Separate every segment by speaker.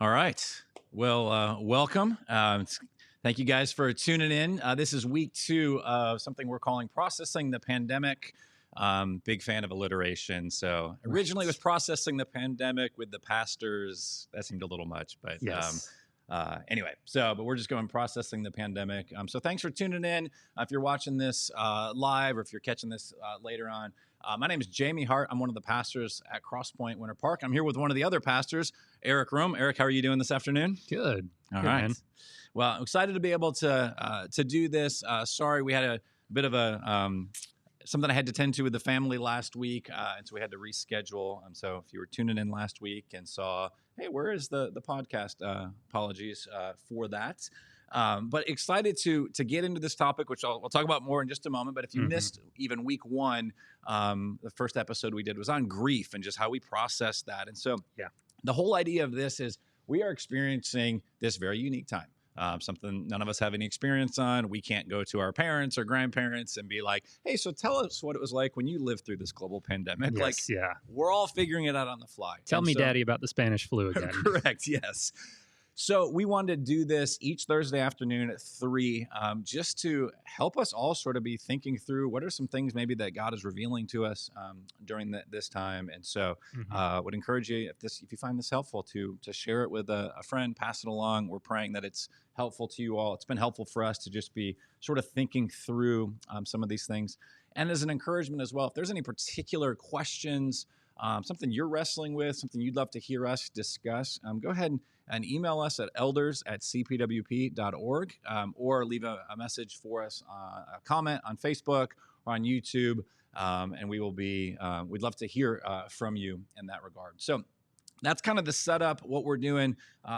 Speaker 1: All right. Well, welcome. Thank you guys for tuning in. This is week 2 of something we're calling Processing the Pandemic. Big fan of alliteration. So originally it was Processing the Pandemic with the pastors. That seemed a little much, but
Speaker 2: Yes.
Speaker 1: anyway, but we're just going Processing the Pandemic. So thanks for tuning in. If you're watching this live or if you're catching this later on, my name is Jamie Hart. I'm one of the pastors at Crosspoint Winter Park. I'm here with one of the other pastors, Erik Rome. Erik, how are you doing this afternoon?
Speaker 2: Good.
Speaker 1: All
Speaker 2: Good,
Speaker 1: right.
Speaker 2: man.
Speaker 1: Well, I'm excited to be able to do this. Sorry, we had a bit of a something I had to tend to with the family last week, and so we had to reschedule. So if you were tuning in last week and saw, hey, where is the podcast? Apologies for that. But excited to get into this topic, which we'll talk about more in just a moment. But if you missed even week 1, the first episode we did was on grief and just how we process that. And so the whole idea of this is we are experiencing this very unique time. Something none of us have any experience on. We can't go to our parents or grandparents and be like, hey, so tell us what it was like when you lived through this global pandemic.
Speaker 2: Yes,
Speaker 1: We're all figuring it out on the fly.
Speaker 2: Tell me, Daddy, about the Spanish flu again.
Speaker 1: Correct, yes. So we wanted to do this each Thursday afternoon at 3, just to help us all sort of be thinking through what are some things maybe that God is revealing to us during this time. And so would encourage you, if you find this helpful, to share it with a friend, pass it along. We're praying that it's helpful to you all. It's been helpful for us to just be sort of thinking through some of these things. And as an encouragement as well, if there's any particular questions, something you're wrestling with, something you'd love to hear us discuss, go ahead and email us at elders@cpwp.org, or leave a message for us, a comment on Facebook or on YouTube, and we will be, we'd love to hear from you in that regard. So that's kind of the setup, what we're doing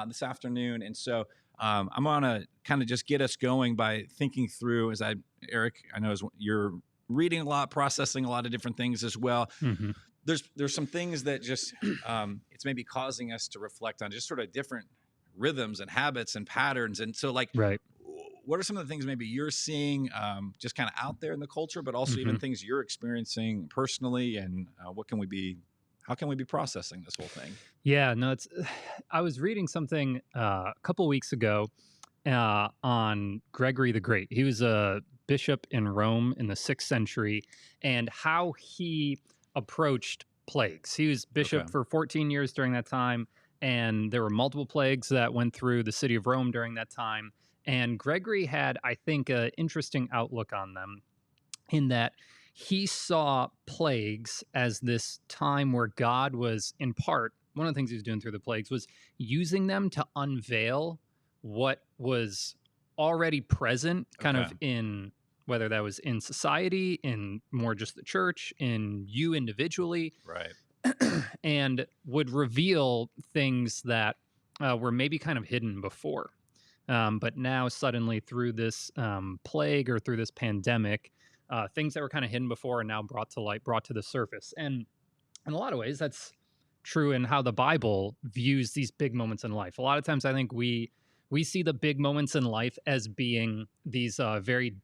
Speaker 1: this afternoon. And so I'm going to kind of just get us going by thinking through, Erik, I know you're reading a lot, processing a lot of different things as well. There's some things that just it's maybe causing us to reflect on just sort of different rhythms and habits and patterns. And so what are some of the things maybe you're seeing just kind of out there in the culture, but also even things you're experiencing personally, and how can we be processing this whole thing?
Speaker 2: Yeah, no, I was reading something a couple weeks ago on Gregory the Great. He was a bishop in Rome in the 6th century, and how he approached plagues. He was bishop for 14 years during that time, and there were multiple plagues that went through the city of Rome during that time. And Gregory had, I think, an interesting outlook on them in that he saw plagues as this time where God was, in part, one of the things he was doing through the plagues was using them to unveil what was already present kind of in, whether that was in society, in more just the church, in you individually.
Speaker 1: Right.
Speaker 2: And would reveal things that were maybe kind of hidden before. But now suddenly through this plague or through this pandemic, things that were kind of hidden before are now brought to light, brought to the surface. And in a lot of ways, that's true in how the Bible views these big moments in life. A lot of times I think we see the big moments in life as being these very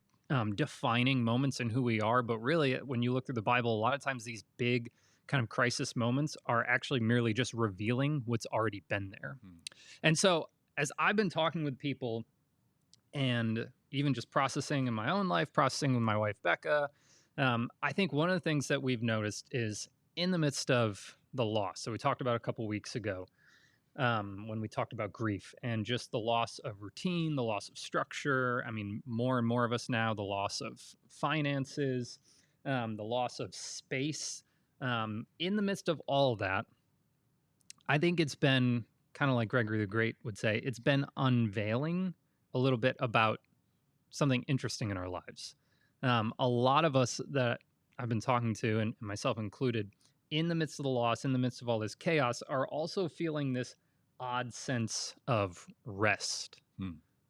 Speaker 2: defining moments in who we are. But really, when you look through the Bible, a lot of times these big kind of crisis moments are actually merely just revealing what's already been there. And so as I've been talking with people and even just processing in my own life, processing with my wife, Becca, I think one of the things that we've noticed is in the midst of the loss. So we talked about a couple weeks ago when we talked about grief and just the loss of routine, the loss of structure. I mean, more and more of us now, the loss of finances, the loss of space. In the midst of all of that, I think it's been kind of like Gregory the Great would say, it's been unveiling a little bit about something interesting in our lives. A lot of us that I've been talking to, and myself included, in the midst of the loss, in the midst of all this chaos, are also feeling this odd sense of rest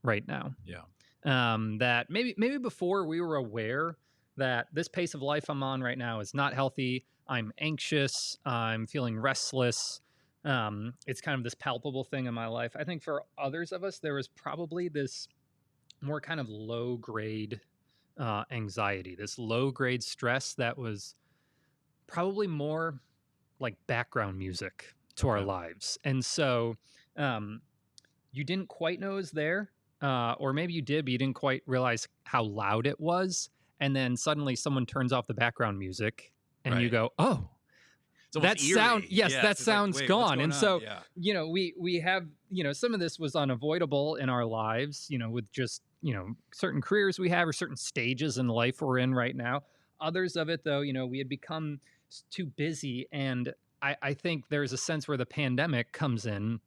Speaker 2: right now.
Speaker 1: Yeah.
Speaker 2: That maybe before we were aware that this pace of life I'm on right now is not healthy. I'm anxious. I'm feeling restless. It's kind of this palpable thing in my life. I think for others of us, there was probably this more kind of low grade anxiety, this low grade stress that was probably more like background music to our lives. And so um, you didn't quite know it was there, or maybe you did, but you didn't quite realize how loud it was. And then suddenly someone turns off the background music, and you
Speaker 1: Right.
Speaker 2: go, "Oh,
Speaker 1: It's almost
Speaker 2: that sound,
Speaker 1: eerie.
Speaker 2: yes, that
Speaker 1: Yes. It's like,
Speaker 2: sound's
Speaker 1: wait, what's
Speaker 2: gone."
Speaker 1: going
Speaker 2: And
Speaker 1: on?
Speaker 2: so,
Speaker 1: Yeah.
Speaker 2: we have, some of this was unavoidable in our lives, with just, certain careers we have or certain stages in life we're in right now. Others of it, though, we had become too busy. And I think there's a sense where the pandemic comes in,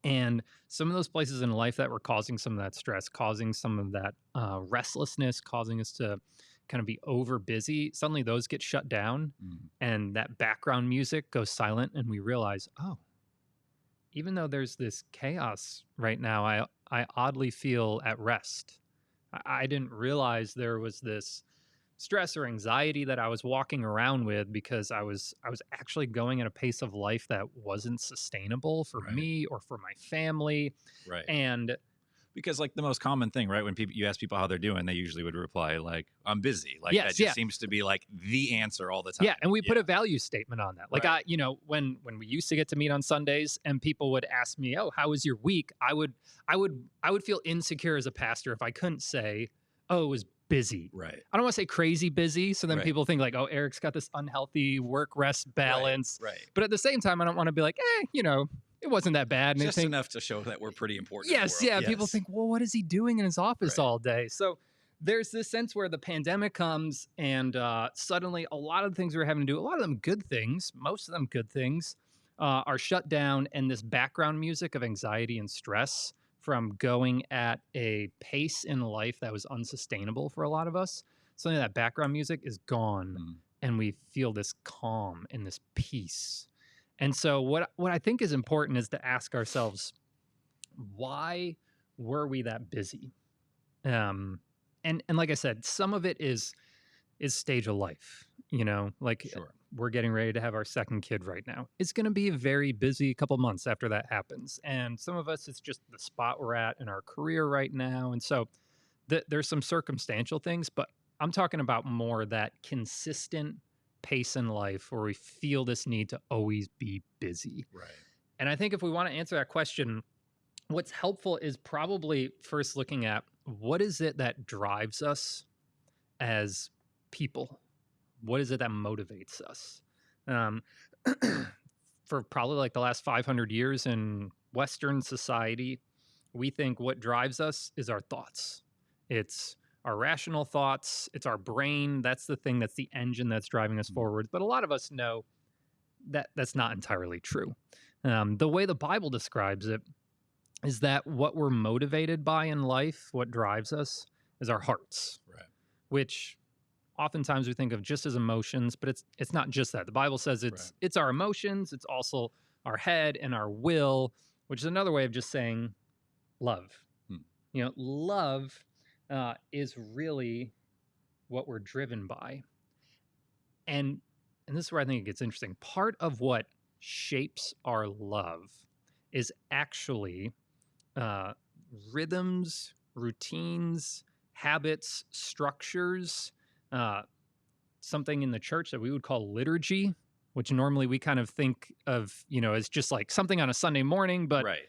Speaker 2: and some of those places in life that were causing some of that stress, causing some of that restlessness, causing us to kind of be over busy, suddenly those get shut down,
Speaker 1: Mm.
Speaker 2: and that background music goes silent. And we realize, oh, even though there's this chaos right now, I oddly feel at rest. I didn't realize there was this stress or anxiety that I was walking around with, because I was actually going at a pace of life that wasn't sustainable for
Speaker 1: Right.
Speaker 2: me or for my family.
Speaker 1: Right.
Speaker 2: And
Speaker 1: Because like the most common thing, right? When you ask people how they're doing, they usually would reply like, "I'm busy." Like that
Speaker 2: yes,
Speaker 1: just
Speaker 2: yeah,
Speaker 1: seems to be like the answer all the time.
Speaker 2: yeah, and we put a value statement on that. Like,
Speaker 1: Right.
Speaker 2: when we used to get to meet on Sundays and people would ask me, "Oh, how was your week?" I would feel insecure as a pastor if I couldn't say, "Oh, it was busy."
Speaker 1: Right.
Speaker 2: I don't want to say crazy busy, so then
Speaker 1: Right.
Speaker 2: people think like, "Oh, Eric's got this unhealthy work rest balance."
Speaker 1: Right.
Speaker 2: But at the same time, I don't want to be like, it wasn't that bad. And they
Speaker 1: Just
Speaker 2: think,
Speaker 1: enough to show that we're pretty important in the
Speaker 2: yes,
Speaker 1: world.
Speaker 2: yeah. People
Speaker 1: Yes.
Speaker 2: think, well, what is he doing in his office
Speaker 1: Right.
Speaker 2: all day? So there's this sense where the pandemic comes, and suddenly a lot of the things we were having to do, a lot of them good things, most of them good things, are shut down. And this background music of anxiety and stress from going at a pace in life that was unsustainable for a lot of us, suddenly that background music is gone,
Speaker 1: Mm.
Speaker 2: and we feel this calm and this peace. And so what I think is important is to ask ourselves, why were we that busy? Um, and like I said, some of it is stage of life. Like,
Speaker 1: Sure.
Speaker 2: we're getting ready to have our second kid right now. It's going to be a very busy couple months after that happens, and some of us, it's just the spot we're at in our career right now. And so there's some circumstantial things, but I'm talking about more that consistent pace in life where we feel this need to always be busy.
Speaker 1: Right.
Speaker 2: And I think if we want to answer that question, what's helpful is probably first looking at, what is it that drives us as people? What is it that motivates us? Um, for probably like the last 500 years in Western society, we think what drives us is our thoughts. It's our rational thoughts. It's our brain. That's the thing, that's the engine that's driving us
Speaker 1: Mm.
Speaker 2: forward. But a lot of us know that that's not entirely true. The way the Bible describes it is that what we're motivated by in life, what drives us, is our hearts,
Speaker 1: Right.
Speaker 2: which oftentimes we think of just as emotions, but it's not just that. The Bible says it's
Speaker 1: Right.
Speaker 2: it's our emotions, it's also our head and our will, which is another way of just saying love.
Speaker 1: Hmm.
Speaker 2: Love is really what we're driven by. And this is where I think it gets interesting. Part of what shapes our love is actually uh, rhythms, routines, habits, structures, uh, something in the church that we would call liturgy, which normally we kind of think of, as just like something on a Sunday morning, but
Speaker 1: Right.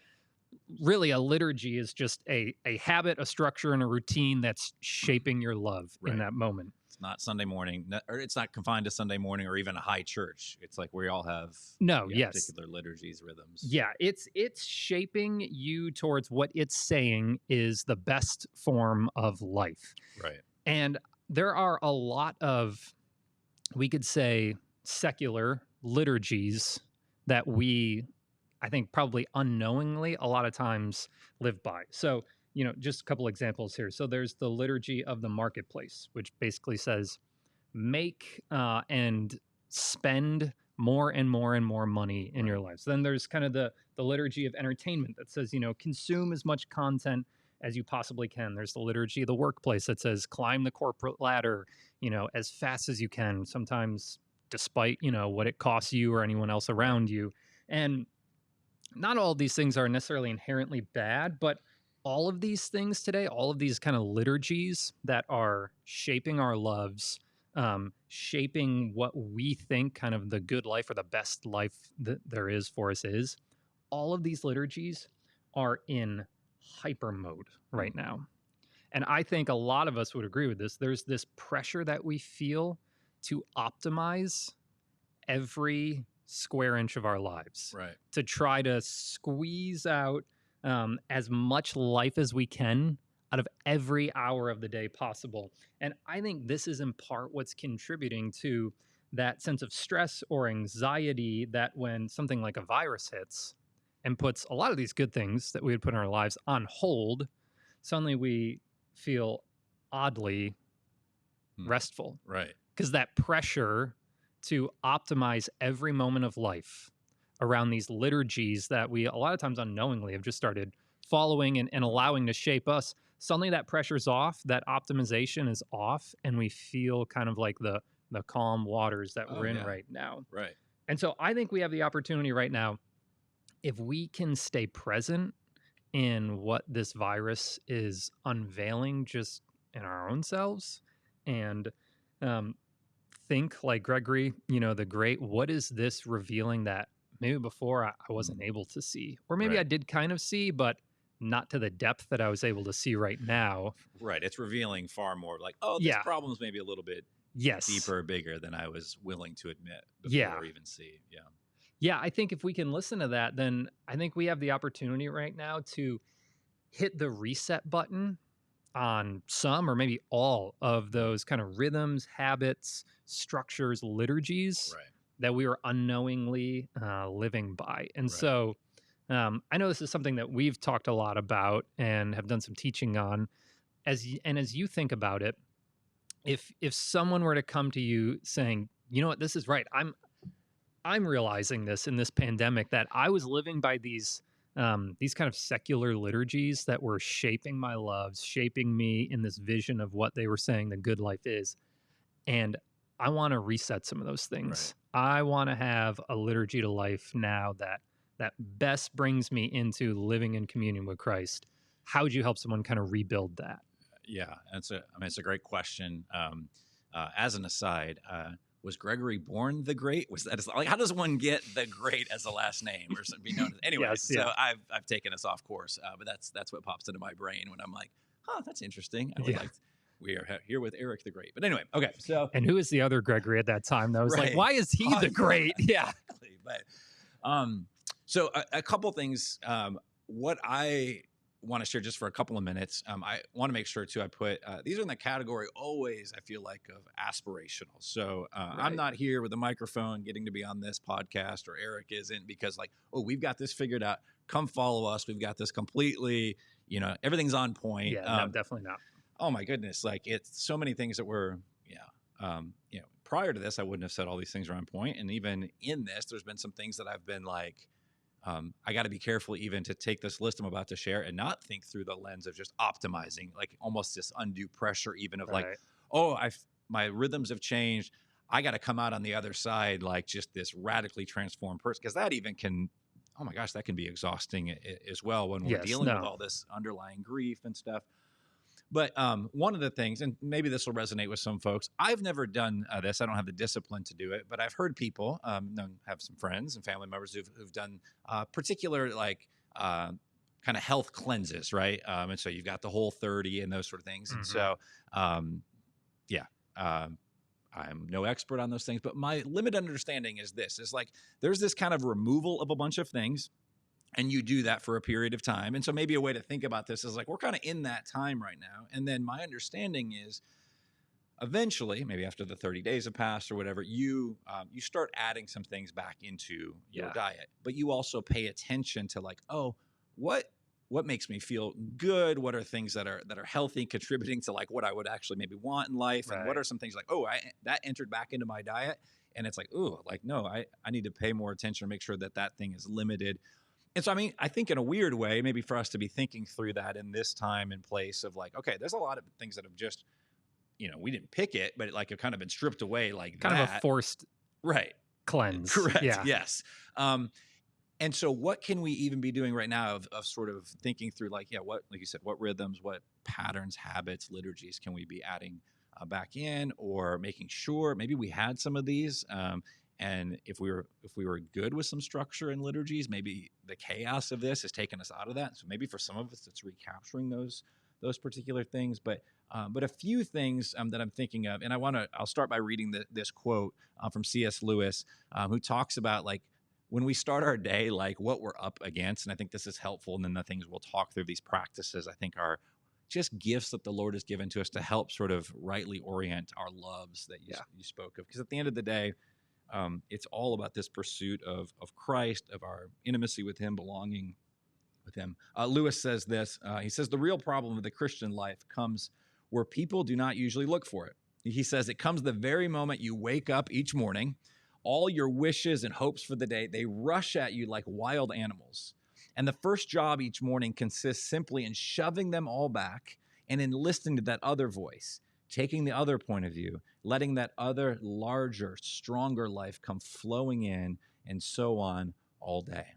Speaker 2: really a liturgy is just a habit, a structure, and a routine that's shaping your love in
Speaker 1: Right.
Speaker 2: that moment.
Speaker 1: It's not Sunday morning, or it's not confined to Sunday morning or even a high church. It's like we all have
Speaker 2: No, yes.
Speaker 1: particular liturgies, rhythms.
Speaker 2: Yeah, it's shaping you towards what it's saying is the best form of life.
Speaker 1: Right.
Speaker 2: And there are a lot of, we could say, secular liturgies that we, I think, probably unknowingly a lot of times live by. So, just a couple examples here. So there's the liturgy of the marketplace, which basically says, make and spend more and more and more money in your lives. Then there's kind of the liturgy of entertainment that says, consume as much content as you possibly can. There's the liturgy of the workplace that says, climb the corporate ladder, as fast as you can, sometimes despite, what it costs you or anyone else around you. And not all of these things are necessarily inherently bad, but all of these things today, all of these kind of liturgies that are shaping our loves, shaping what we think kind of the good life or the best life that there is for us is, all of these liturgies are in hyper mode right now. And I think a lot of us would agree with this. There's this pressure that we feel to optimize every square inch of our lives,
Speaker 1: Right.
Speaker 2: to try to squeeze out as much life as we can out of every hour of the day possible. And I think this is in part what's contributing to that sense of stress or anxiety that when something like a virus hits and puts a lot of these good things that we would put in our lives on hold, suddenly we feel oddly restful.
Speaker 1: Right.
Speaker 2: Because that pressure to optimize every moment of life around these liturgies that we a lot of times unknowingly have just started following and allowing to shape us, suddenly that pressure's off, that optimization is off, and we feel kind of like the calm waters that we're in right now.
Speaker 1: Right.
Speaker 2: And so I think we have the opportunity right now, if we can stay present in what this virus is unveiling just in our own selves and think like Gregory, the great, what is this revealing that maybe before I wasn't able to see, or maybe I did kind of see, but not to the depth that I was able to see right now.
Speaker 1: Right. It's revealing far more like, oh, this problem's maybe a little bit deeper, bigger than I was willing to admit before or even see. Yeah.
Speaker 2: Yeah. I think if we can listen to that, then I think we have the opportunity right now to hit the reset button on some or maybe all of those kind of rhythms, habits, structures, liturgies that we were unknowingly living by. And so I know this is something that we've talked a lot about and have done some teaching on. As you think about it, if someone were to come to you saying, you know what, this is right, I'm realizing this in this pandemic that I was living by these kind of secular liturgies that were shaping my loves, shaping me in this vision of what they were saying the good life is. And I want to reset some of those things. I want to have a liturgy to life now that best brings me into living in communion with Christ. How would you help someone kind of rebuild that?
Speaker 1: Yeah, it's a great question. As an aside, was Gregory born the Great? Was that like, how does one get the Great as a last name or something? Be known as anyway? So I've taken us off course, but that's what pops into my brain when I'm like, oh, that's interesting. I would like. We are here with Eric the Great, but anyway, okay. So
Speaker 2: and who is the other Gregory at that time? That was like, why is he the Great? Yeah,
Speaker 1: exactly. But so a couple things. What I want to share just for a couple of minutes. I want to make sure too, I put, these are in the category always, I feel like, of aspirational. So I'm not here with a microphone getting to be on this podcast, or Eric isn't, because like, oh, we've got this figured out. Come follow us. We've got this completely, everything's on point.
Speaker 2: Yeah, no, definitely not.
Speaker 1: Oh my goodness. Like, it's so many things that were, prior to this, I wouldn't have said all these things are on point. And even in this, there's been some things that I've been like, I got to be careful even to take this list I'm about to share and not think through the lens of just optimizing, like almost this undue pressure, even of like, oh, my rhythms have changed. I got to come out on the other side like just this radically transformed person, because that even can, oh my gosh, that can be exhausting as well when we're dealing with all this underlying grief and stuff. But one of the things, and maybe this will resonate with some folks, I've never done this. I don't have the discipline to do it, but I've heard people, have some friends and family members who've done particular like kind of health cleanses, right? And so you've got the Whole30 and those sort of things. And so, I'm no expert on those things, but my limited understanding is this, is like, there's this kind of removal of a bunch of things, and you do that for a period of time. And so maybe a way to think about this is like, we're kind of in that time right now. And then my understanding is eventually, maybe after the 30 days have passed or whatever, you start adding some things back into your diet, but you also pay attention to like, oh, what makes me feel good? What are things that are healthy, contributing to like what I would actually maybe want in life? And what are some things like, oh, that entered back into my diet. And it's like, oh, like, no, I need to pay more attention to make sure that thing is limited. And so, I mean, I think in a weird way, maybe for us to be thinking through that in this time and place of like, okay, there's a lot of things that have just, we didn't pick it, but it have kind of been stripped away like
Speaker 2: kind of a forced cleanse.
Speaker 1: Correct. Yeah. Yes. And so what can we even be doing right now of sort of thinking through like, what, like you said, what rhythms, what patterns, habits, liturgies can we be adding back in, or making sure maybe we had some of these And if we were good with some structure and liturgies, maybe the chaos of this has taken us out of that. So maybe for some of us, it's recapturing those particular things. But a few things that I'm thinking of, and I'll start by reading this quote from C.S. Lewis, who talks about like when we start our day, like what we're up against. And I think this is helpful. And then the things we'll talk through, these practices, I think are just gifts that the Lord has given to us to help sort of rightly orient our loves that you spoke of. Because at the end of the day, it's all about this pursuit of Christ, of our intimacy with him, belonging with him. Lewis says this. He says, the real problem of the Christian life comes where people do not usually look for it. He says, it comes the very moment you wake up each morning. All your wishes and hopes for the day, they rush at you like wild animals. And the first job each morning consists simply in shoving them all back and in listening to that other voice, taking the other point of view, letting that other larger, stronger life come flowing in, and so on all day.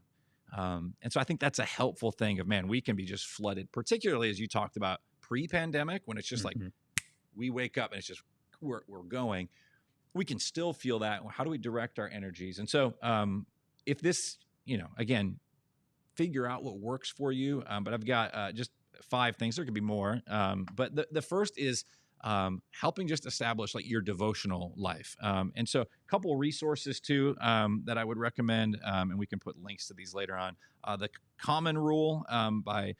Speaker 1: And so I think that's a helpful thing of, man, we can be just flooded, particularly as you talked about pre-pandemic, when it's just like we wake up and it's just we're going. We can still feel that. How do we direct our energies? And so if this, again, figure out what works for you. But I've got just 5 things. There could be more. But the first is helping just establish like your devotional life. And so a couple of resources too that I would recommend, and we can put links to these later on. The Common Rule by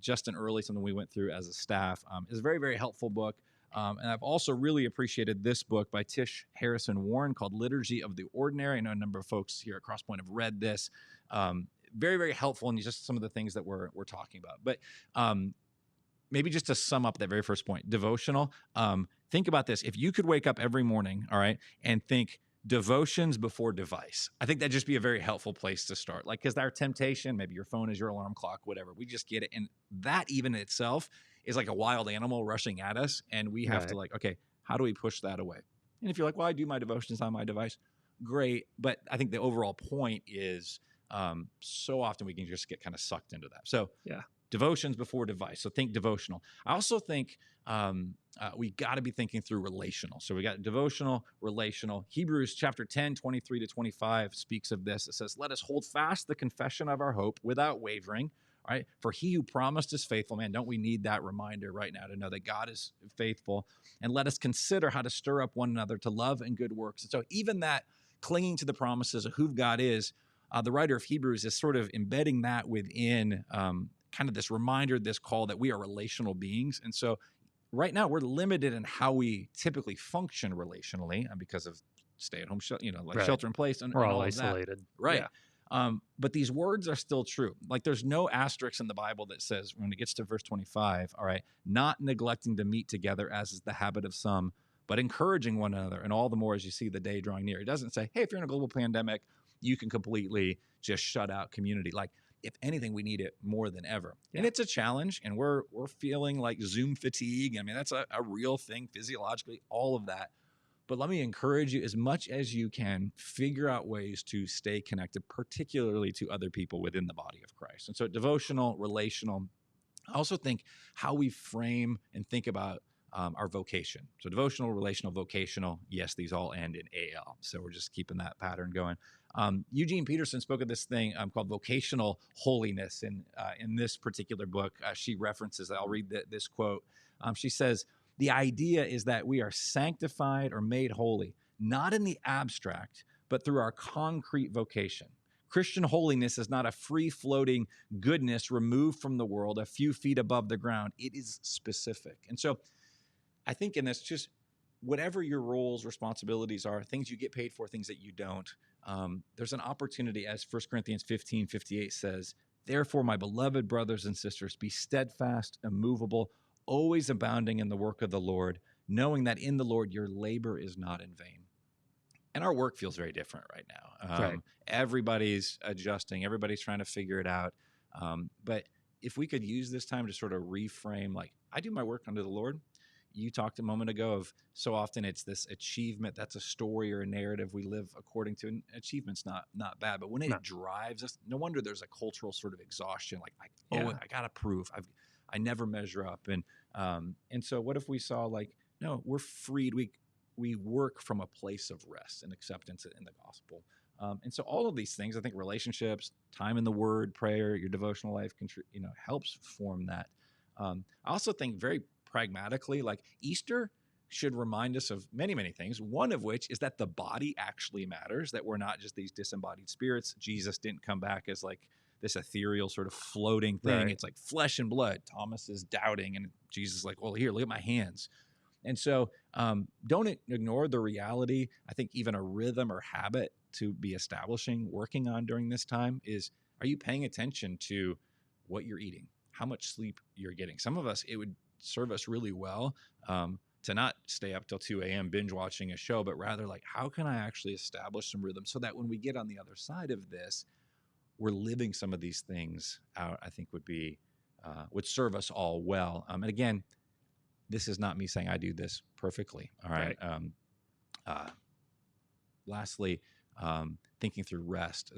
Speaker 1: Justin Early, something we went through as a staff, is a very, very helpful book. And I've also really appreciated this book by Tish Harrison Warren called Liturgy of the Ordinary. I know a number of folks here at Crosspoint have read this. Very, very helpful in just some of the things that we're talking about. But maybe just to sum up that very first point, devotional, think about this. If you could wake up every morning, all right, and think devotions before device, I think that'd just be a very helpful place to start. Like, because our temptation, maybe your phone is your alarm clock, whatever, we just get it. And that even in itself is like a wild animal rushing at us. And we have to like, okay, how do we push that away? And if you're like, well, I do my devotions on my device, great. But I think the overall point is so often we can just get kind of sucked into that. So devotions before device. So think devotional. I also think we got to be thinking through relational. So we got devotional, relational. Hebrews chapter 10, 23 to 25 speaks of this. It says, let us hold fast the confession of our hope without wavering. All right. For he who promised is faithful. Man, don't we need that reminder right now to know that God is faithful? And let us consider how to stir up one another to love and good works. And so even that clinging to the promises of who God is, the writer of Hebrews is sort of embedding that within kind of this reminder, this call that we are relational beings. And so right now we're limited in how we typically function relationally because of stay-at-home, shelter in place. And,
Speaker 2: we're
Speaker 1: and
Speaker 2: all
Speaker 1: all
Speaker 2: isolated.
Speaker 1: Right. But these words are still true. Like there's no asterisk in the Bible that says when it gets to verse 25, all right, not neglecting to meet together as is the habit of some, but encouraging one another. And all the more as you see the day drawing near. It doesn't say, hey, if you're in a global pandemic, you can completely just shut out community. Like if anything, we need it more than ever. And it's a challenge, and we're feeling like Zoom fatigue. I mean, that's a real thing physiologically, all of that. But let me encourage you as much as you can, figure out ways to stay connected, particularly to other people within the body of Christ. And so devotional, relational. I also think how we frame and think about our vocation. So devotional, relational, vocational. Yes, these all end in AL. So we're just keeping that pattern going. Eugene Peterson spoke of this thing called vocational holiness. And in this particular book, she references, I'll read this quote. She says, the idea is that we are sanctified or made holy, not in the abstract, but through our concrete vocation. Christian holiness is not a free-floating goodness removed from the world, a few feet above the ground. It is specific. And so I think in this, just whatever your roles, responsibilities are, things you get paid for, things that you don't, there's an opportunity, as 1 Corinthians 15:58 says, therefore, my beloved brothers and sisters, be steadfast, immovable, always abounding in the work of the Lord, knowing that in the Lord your labor is not in vain. And our work feels very different right now. Everybody's adjusting. Everybody's trying to figure it out. But if we could use this time to sort of reframe, like, I do my work under the Lord. You talked a moment ago of so often it's this achievement. That's a story or a narrative we live according to. And achievement's not bad. But when it drives us, no wonder there's a cultural sort of exhaustion. Like, I got to prove. I never measure up. And so what if we saw like, no, we're freed. we work from a place of rest and acceptance in the gospel. And so all of these things, I think relationships, time in the word, prayer, your devotional life, helps form that. I also think very pragmatically, like Easter should remind us of many, many things. One of which is that the body actually matters, that we're not just these disembodied spirits. Jesus didn't come back as like this ethereal sort of floating thing.
Speaker 2: Right.
Speaker 1: It's like flesh and blood. Thomas is doubting, and Jesus is like, well, here, look at my hands. And so don't ignore the reality. I think even a rhythm or habit to be establishing, working on during this time is, are you paying attention to what you're eating, how much sleep you're getting? Some of us, it would serve us really well to not stay up till 2 a.m. binge watching a show, but rather like, how can I actually establish some rhythm so that when we get on the other side of this, we're living some of these things out, I think would serve us all well. And again, this is not me saying I do this perfectly. All right. Lastly, thinking through rest.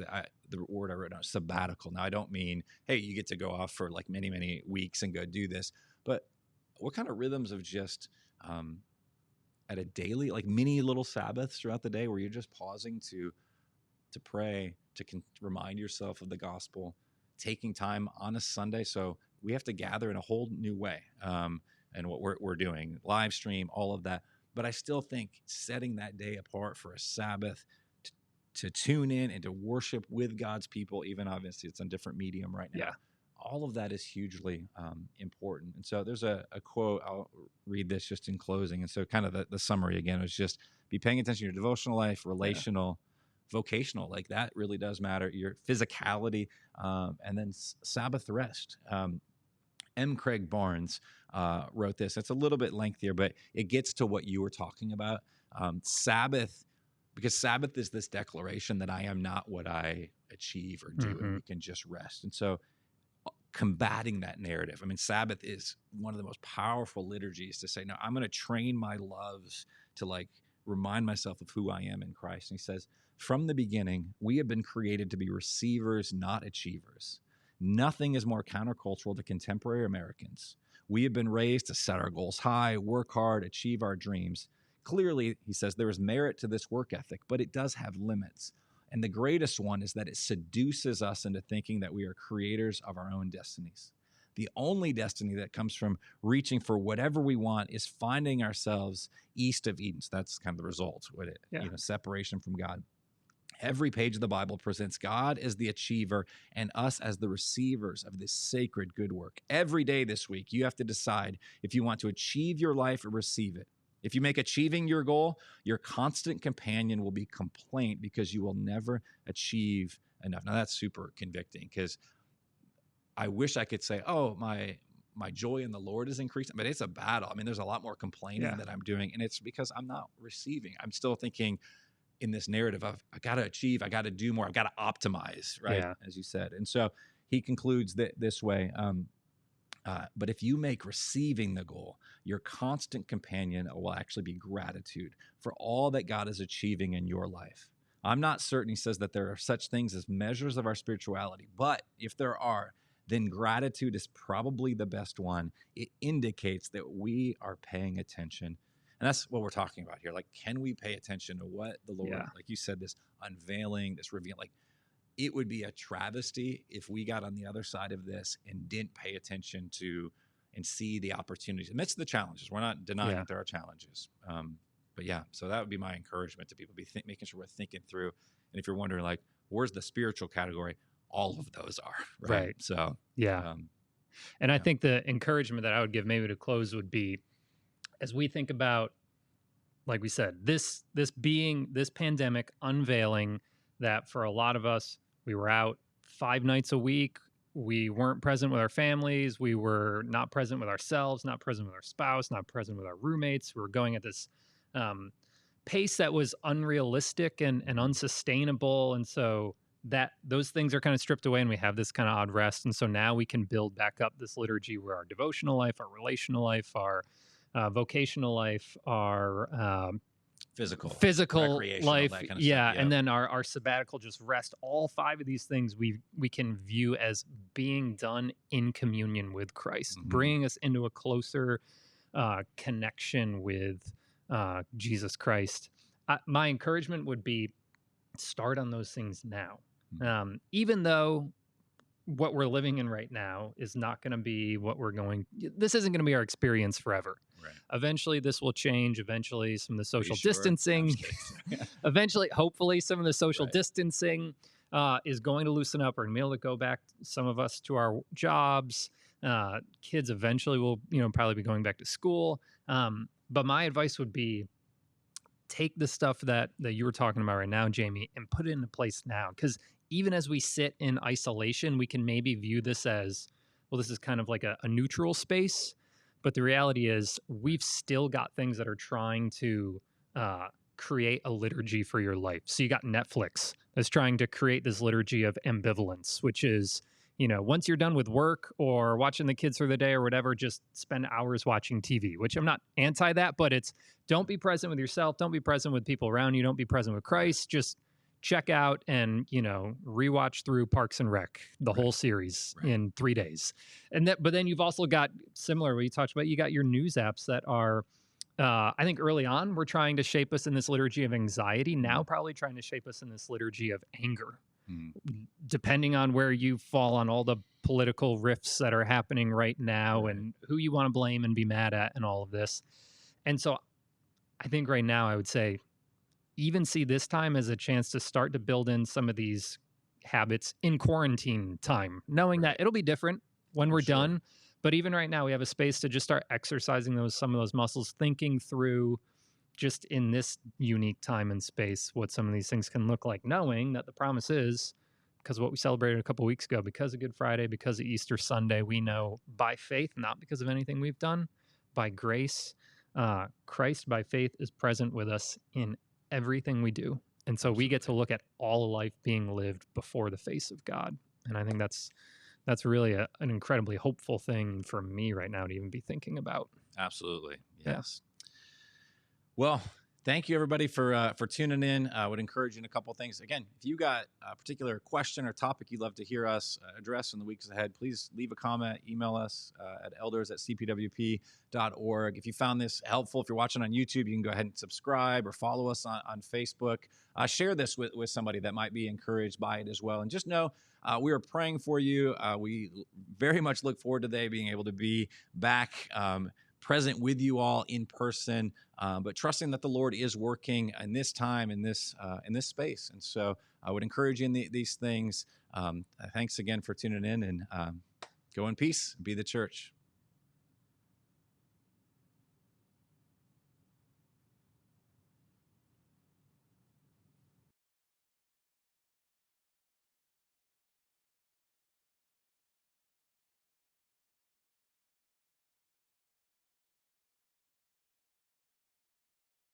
Speaker 1: The word I wrote down, sabbatical. Now, I don't mean, hey, you get to go off for like many, many weeks and go do this, but what kind of rhythms of just at a daily, like mini little Sabbaths throughout the day where you're just pausing to pray, to remind yourself of the gospel, taking time on a Sunday. So we have to gather in a whole new way. And what we're doing, live stream, all of that. But I still think setting that day apart for a Sabbath to tune in and to worship with God's people, even obviously it's on different medium right now.
Speaker 2: Yeah.
Speaker 1: All of that is hugely important. And so there's a quote, I'll read this just in closing. And so kind of the summary again was just be paying attention to your devotional life, relational, vocational, like that really does matter, your physicality, and then Sabbath rest. M. Craig Barnes wrote this. It's a little bit lengthier, but it gets to what you were talking about. Sabbath, because Sabbath is this declaration that I am not what I achieve or do, and we can just rest. And so combating that narrative. I mean, Sabbath is one of the most powerful liturgies to say, no, I'm going to train my loves to like remind myself of who I am in Christ. And he says, from the beginning, we have been created to be receivers, not achievers. Nothing is more countercultural to contemporary Americans. We have been raised to set our goals high, work hard, achieve our dreams. Clearly, he says, there is merit to this work ethic, but it does have limits. And the greatest one is that it seduces us into thinking that we are creators of our own destinies. The only destiny that comes from reaching for whatever we want is finding ourselves east of Eden. So that's kind of the result with it, separation from God. Every page of the Bible presents God as the achiever and us as the receivers of this sacred good work. Every day this week, you have to decide if you want to achieve your life or receive it. If you make achieving your goal, your constant companion will be complaint because you will never achieve enough. Now, that's super convicting because I wish I could say, oh, my joy in the Lord is increasing, but it's a battle. I mean, there's a lot more complaining that I'm doing, and it's because I'm not receiving. I'm still thinking in this narrative of I got to achieve, I got to do more, I've got to optimize, right? Yeah. As you said. And so he concludes this way. But if you make receiving the goal, your constant companion will actually be gratitude for all that God is achieving in your life. I'm not certain, he says, that there are such things as measures of our spirituality, but if there are, then gratitude is probably the best one. It indicates that we are paying attention. And that's what we're talking about here. Like, can we pay attention to what the Lord, like you said, this unveiling, this reveal, like it would be a travesty if we got on the other side of this and didn't pay attention to and see the opportunities amidst the challenges. We're not denying that there are challenges. But yeah, so that would be my encouragement to people, making sure we're thinking through. And if you're wondering, like, where's the spiritual category? All of those are, right? So,
Speaker 2: and I think the encouragement that I would give maybe to close would be, as we think about, like we said, this pandemic unveiling that for a lot of us, we were out 5 nights a week. We weren't present with our families. We were not present with ourselves, not present with our spouse, not present with our roommates. We were going at this pace that was unrealistic and unsustainable. And so those things are kind of stripped away and we have this kind of odd rest. And so now we can build back up this liturgy where our devotional life, our relational life, our vocational life, our physical life, that kind of stuff. And then our sabbatical, just rest. All 5 of these things we can view as being done in communion with Christ, bringing us into a closer connection with Jesus Christ. My encouragement would be start on those things now. Even though what we're living in right now is not going to be this isn't going to be our experience forever.
Speaker 1: Right.
Speaker 2: Eventually this will change. Eventually some of the
Speaker 1: Are you
Speaker 2: social
Speaker 1: sure?
Speaker 2: distancing, eventually, hopefully some of the social
Speaker 1: Right.
Speaker 2: distancing is going to loosen up. We're going to be able to go back, some of us, to our jobs. Kids eventually will, probably be going back to school. But my advice would be take the stuff that you were talking about right now, Jamie, and put it into place now. Because even as we sit in isolation, we can maybe view this as, well, this is kind of like a neutral space. But the reality is, we've still got things that are trying to create a liturgy for your life. So you got Netflix that's trying to create this liturgy of ambivalence, which is, once you're done with work or watching the kids for the day or whatever, just spend hours watching TV, which I'm not anti that, but it's don't be present with yourself. Don't be present with people around you. Don't be present with Christ. Just check out and, rewatch through Parks and Rec, the whole series in 3 days. But then you've also got, similar what you talked about, you got your news apps that are, I think early on, we're trying to shape us in this liturgy of anxiety. Now, probably trying to shape us in this liturgy of anger. Depending on where you fall on all the political rifts that are happening right now and who you want to blame and be mad at and all of this. And so I think right now I would say even see this time as a chance to start to build in some of these habits in quarantine time, knowing that it'll be different when we're done. But even right now, we have a space to just start exercising some of those muscles, thinking through just in this unique time and space what some of these things can look like, knowing that the promise is, because what we celebrated a couple weeks ago, because of Good Friday, because of Easter Sunday, we know by faith, not because of anything we've done, by grace, Christ by faith is present with us in everything we do. And so we get to look at all of life being lived before the face of God. And I think that's really an incredibly hopeful thing for me right now to even be thinking about.
Speaker 1: Absolutely. Yes. Well, thank you everybody for tuning in. I would encourage you in a couple of things. Again, if you got a particular question or topic you'd love to hear us address in the weeks ahead, please leave a comment, email us at elders@cpwp.org. If you found this helpful, if you're watching on YouTube, you can go ahead and subscribe or follow us on Facebook. Share this with somebody that might be encouraged by it as well. And just know we are praying for you. We very much look forward to today being able to be back present with you all in person, but trusting that the Lord is working in this time, in this space. And so I would encourage you in these things. Thanks again for tuning in, and go in peace. Be the church.